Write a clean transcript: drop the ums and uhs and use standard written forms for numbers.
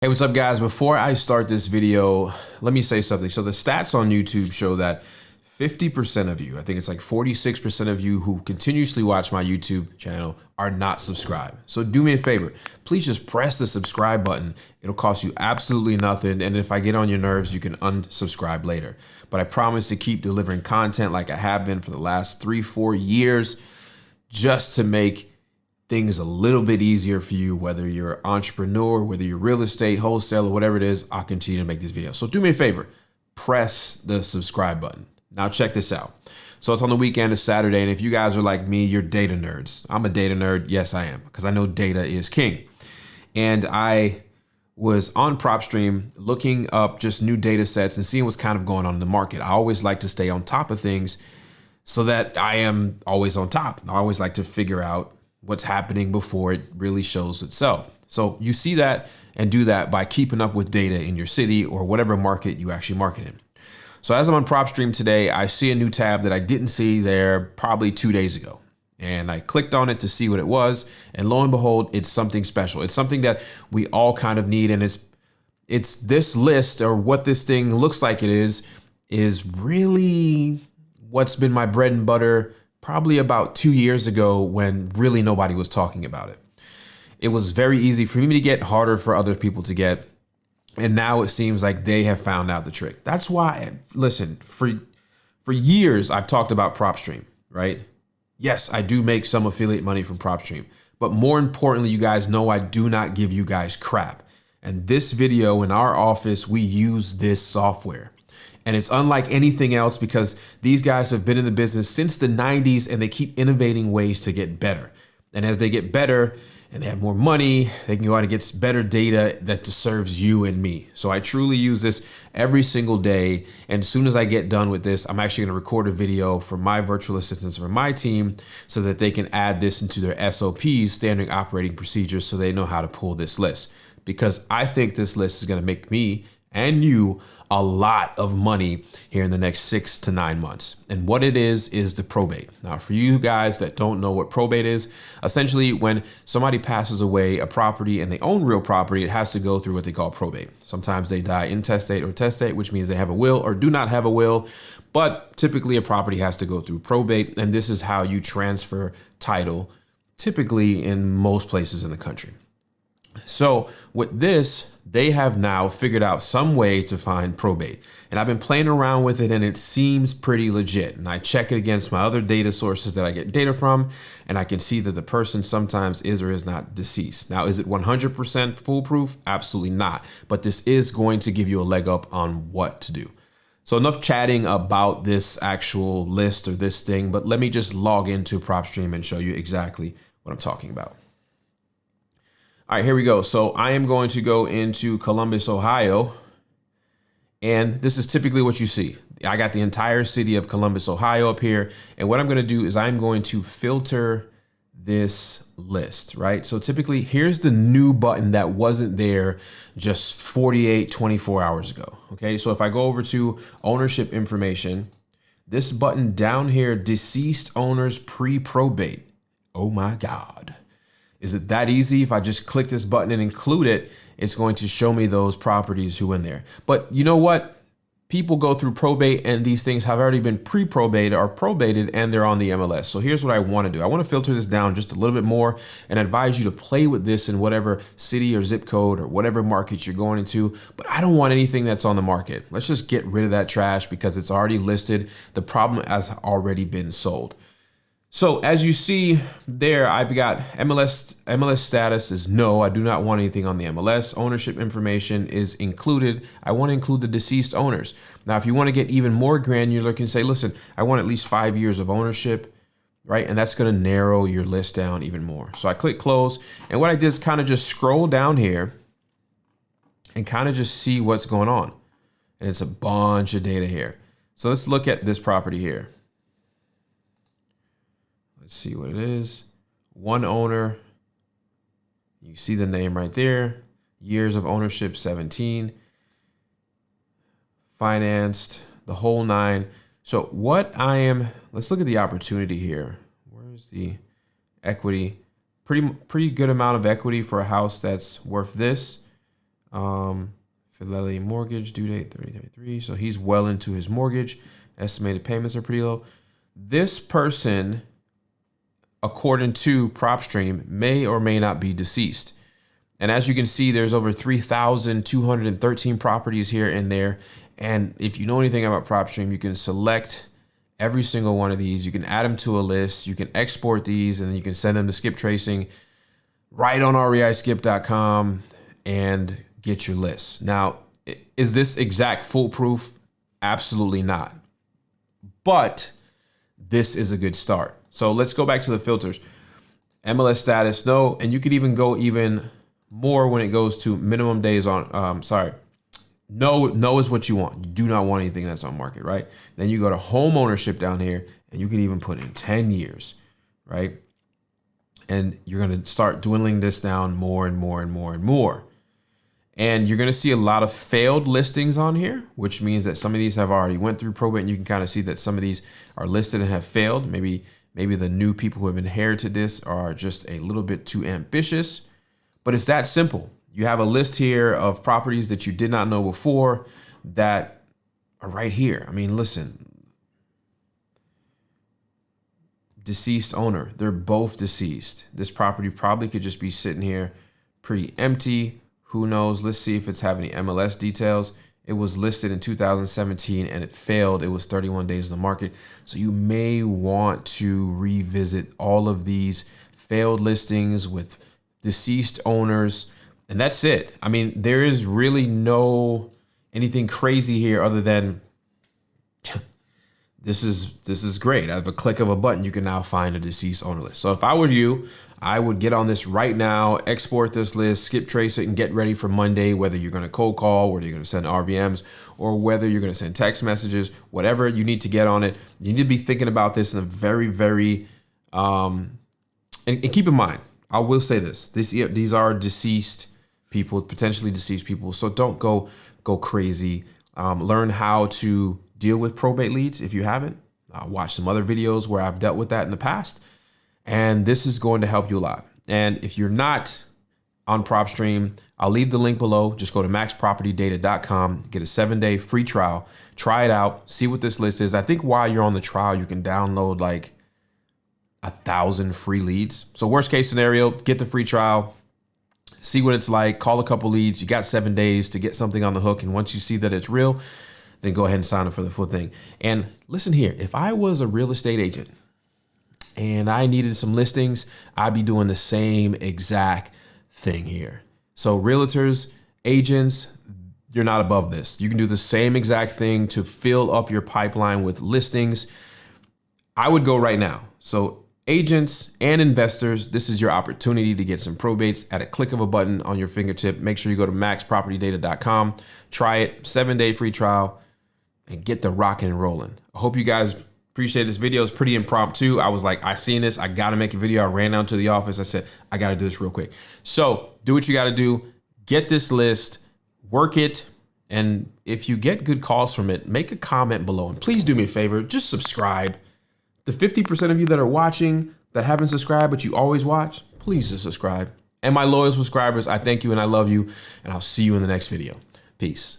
Hey, what's up guys? Before I start this video, let me say something. So the stats on YouTube show that 50% of you, I think it's like 46% of you who continuously watch my YouTube channel are not subscribed. So do me a favor, please just press the subscribe button. It'll cost you absolutely nothing. And if I get on your nerves, you can unsubscribe later. But I promise to keep delivering content like I have been for the last 3-4 years, just to make things a little bit easier for you, whether you're an entrepreneur, whether you're real estate, wholesaler, whatever it is. I'll continue to make this video. So do me a favor, press the subscribe button. Now check this out. So it's on the weekend, it's Saturday, and if you guys are like me, you're data nerds. I'm a data nerd. Yes, I am, because I know data is king. And I was on PropStream looking up just new data sets and seeing what's kind of going on in the market. I always like to stay on top of things so that I am always on top. I always like to figure out what's happening before it really shows itself. So you see that and do that by keeping up with data in your city or whatever market you actually market in. So as I'm on PropStream today, I see a new tab that I didn't see there probably 2 days ago. And I clicked on it to see what it was. And lo and behold, it's something special. It's something that we all kind of need. And it's this list, or what this thing looks like it is really what's been my bread and butter probably about 2 years ago, when really nobody was talking about it. It was very easy for me to get, harder for other people to get. And now it seems like they have found out the trick. That's why, listen, for years, I've talked about PropStream, right? Yes, I do make some affiliate money from PropStream, but more importantly, you guys know I do not give you guys crap. And this video, in our office, we use this software. And it's unlike anything else because these guys have been in the business since the 90s and they keep innovating ways to get better. And as they get better and they have more money, they can go out and get better data that serves you and me. So I truly use this every single day. And as soon as I get done with this, I'm actually going to record a video for my virtual assistants for my team so that they can add this into their SOPs, standard operating procedures, so they know how to pull this list. Because I think this list is going to make me and you a lot of money here in the next 6 to 9 months. And what it is the probate. Now, for you guys that don't know what probate is, essentially when somebody passes away a property and they own real property, it has to go through what they call probate. Sometimes they die intestate or testate, which means they have a will or do not have a will. But typically a property has to go through probate. And this is how you transfer title, typically in most places in the country. So with this, they have now figured out some way to find probate. And I've been playing around with it and it seems pretty legit. And I check it against my other data sources that I get data from, and I can see that the person sometimes is or is not deceased. Now, is it 100% foolproof? Absolutely not. But this is going to give you a leg up on what to do. So enough chatting about this actual list or this thing, but let me just log into PropStream and show you exactly what I'm talking about. All right, here we go. So I am going to go into Columbus, Ohio, and this is typically what you see. I got the entire city of Columbus, Ohio up here. And what I'm going to do is I'm going to filter this list, right? So typically here's the new button that wasn't there just 24 hours ago. Okay, so if I go over to ownership information, this button down here, deceased owners pre-probate. Oh my God. Is it that easy? If I just click this button and include it, it's going to show me those properties who in there. But you know what? People go through probate and these things have already been pre-probated or probated and they're on the MLS. So here's what I want to do. I want to filter this down just a little bit more and advise you to play with this in whatever city or zip code or whatever market you're going into. But I don't want anything that's on the market. Let's just get rid of that trash because it's already listed. The problem has already been sold. So as you see there, I've got MLS status is no, I do not want anything on the MLS. Ownership information is included. I want to include the deceased owners. Now, if you want to get even more granular, you can say, listen, I want at least 5 years of ownership, right? And that's going to narrow your list down even more. So I click close. And what I did is kind of just scroll down here and kind of just see what's going on. And it's a bunch of data here. So let's look at this property here. See what it is. One owner. You see the name right there. Years of ownership, 17. Financed, the whole 9. So let's look at the opportunity here. Where's the equity? Pretty good amount of equity for a house that's worth this. Fidelity mortgage, due date 3033. So he's well into his mortgage. Estimated payments are pretty low. This person, according to PropStream, may or may not be deceased. And as you can see, there's over 3,213 properties here and there. And if you know anything about PropStream, you can select every single one of these. You can add them to a list. You can export these, and then you can send them to skip tracing right on reiskip.com and get your lists. Now, is this exact foolproof? Absolutely not. But this is a good start. So let's go back to the filters. MLS status, no. And you could even go even more when it goes to minimum days on, no is what you want. You do not want anything that's on market, right? Then you go to home ownership down here, and you can even put in 10 years, right? And you're going to start dwindling this down more and more and more and more. And you're going to see a lot of failed listings on here, which means that some of these have already went through probate, and you can kind of see that some of these are listed and have failed. Maybe the new people who have inherited this are just a little bit too ambitious, but it's that simple. You have a list here of properties that you did not know before that are right here. I mean, listen, deceased owner, they're both deceased. This property probably could just be sitting here pretty empty. Who knows? Let's see if it's have any MLS details. It was listed in 2017 and it failed. It was 31 days in the market. So you may want to revisit all of these failed listings with deceased owners. And that's it. I mean, there is really no anything crazy here other than this is great. At a click of a button, you can now find a deceased owner list. So if I were you, I would get on this right now, export this list, skip trace it, and get ready for Monday, whether you're going to cold call, whether you're going to send RVMs, or whether you're going to send text messages, whatever you need to get on it. You need to be thinking about this in a very, very, and keep in mind, I will say this, these are deceased people, potentially deceased people. So don't go crazy. Learn how to deal with probate leads if you haven't. Watch some other videos where I've dealt with that in the past. And this is going to help you a lot. And if you're not on PropStream, I'll leave the link below. Just go to maxpropertydata.com, get a 7-day free trial, try it out, see what this list is. I think while you're on the trial, you can download like 1,000 free leads. So worst case scenario, get the free trial, see what it's like, call a couple leads. You got 7 days to get something on the hook. And once you see that it's real, then go ahead and sign up for the full thing. And listen here, if I was a real estate agent and I needed some listings, I'd be doing the same exact thing here. So realtors, agents, you're not above this. You can do the same exact thing to fill up your pipeline with listings. I would go right now. So agents and investors, this is your opportunity to get some probates at a click of a button on your fingertip. Make sure you go to maxpropertydata.com, try it, 7-day free trial, and get the rocking and rolling. I hope you guys appreciate this video. It's pretty impromptu. I was like, I seen this, I gotta make a video. I ran down to the office. I said, I gotta do this real quick. So do what you gotta do, get this list, work it. And if you get good calls from it, make a comment below. And please do me a favor, just subscribe. The 50% of you that are watching that haven't subscribed, but you always watch, please just subscribe. And my loyal subscribers, I thank you and I love you. And I'll see you in the next video. Peace.